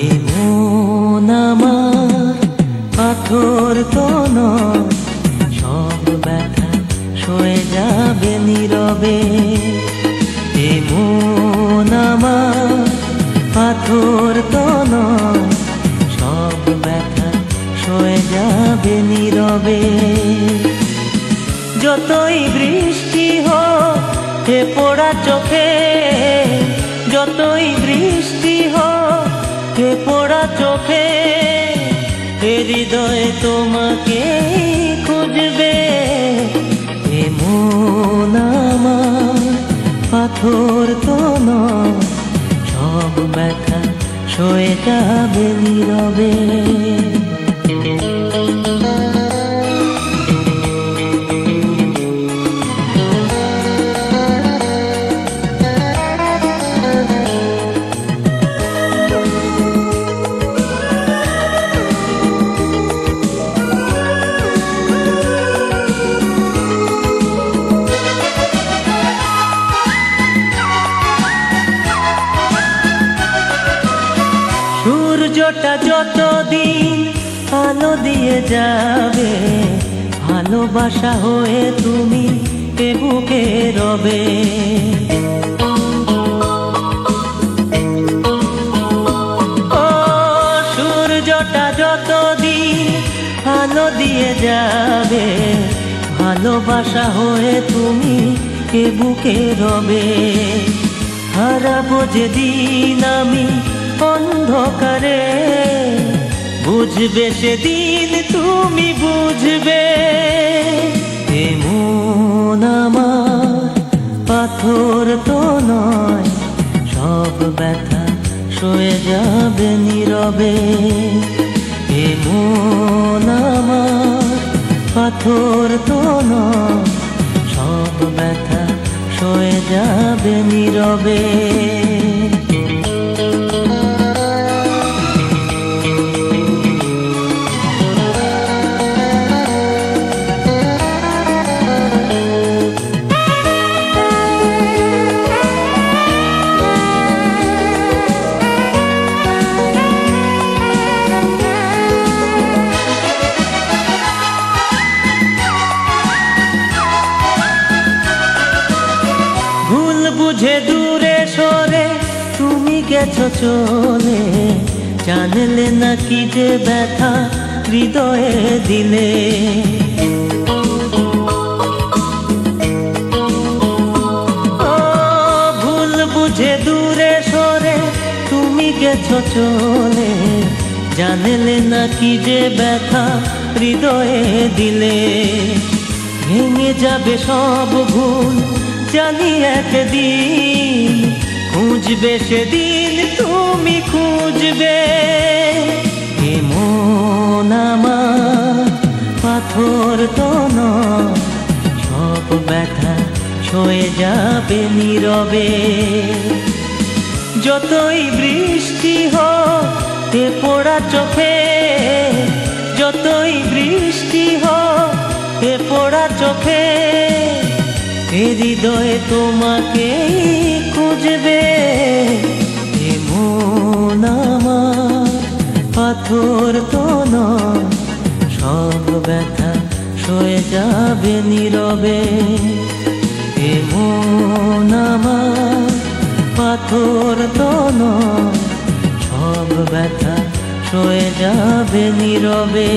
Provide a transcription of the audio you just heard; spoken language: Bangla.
এ মন আমার পাথর তো নয়, সব ব্যথা সয়ে যাবে নীরবে। এ মন আমার পাথর তো নয়, সব ব্যথা সয়ে যাবে নীরবে। যতই বৃষ্টি হোক হে পোড়া চোখে, যতই বৃষ্টি হোক হে পোড়া চোখে, এ হৃদয়ে তোমাকে খুঁজবে। এ মন আমার পাথর তো নয়, সব ব্যথা সয়ে যাবে নীরবে। সূর্যটা যতদিন আলো দিয়ে যাবে, ভালোবাসা হয়ে তুমি এ বুকে রবে। ও সূর্যটা যতদিন আলো দিয়ে যাবে, ভালোবাসা হয়ে তুমি এ বুকে রবে। হারাবো যেদিন আমি অন্ধকারে, বুঝবে সেদিন তুমি বুঝবে। এ মন আমার পাথর তো নয়, সব ব্যথা সয়ে যাবে নীরবে। এ মন আমার পাথর তো নয়, সব ব্যথা সয়ে যাবে নীরবে। বুঝে দূরে সরে তুমি গেছো চলে, জানলে না কি যে ব্যথা হৃদয়ে দিলে। ও ভুল বুঝে দূরে সরে তুমি গেছো চলে, জানলে না কি যে ব্যথা হৃদয়ে দিলে। ভেঙে যাবে সব ভুল জানি একদিন, খুঁজবে সেদিন তুমি খুঁজবে। এ মন আমার পাথর তো নয়, সব ব্যথা সয়ে যাবে নীরবে। যতই বৃষ্টি হোক এ পোড়া চোখে, যতই বৃষ্টি হোক এ পোড়া চোখে, এ হৃদয়ে তোমাকে খুঁজবে। এ মন আমার পাথর তো নয়, সব ব্যথা সয়ে যাবে নীরবে। এ মন আমার পাথর তো নয়, সব ব্যথা সয়ে যাবে নীরবে।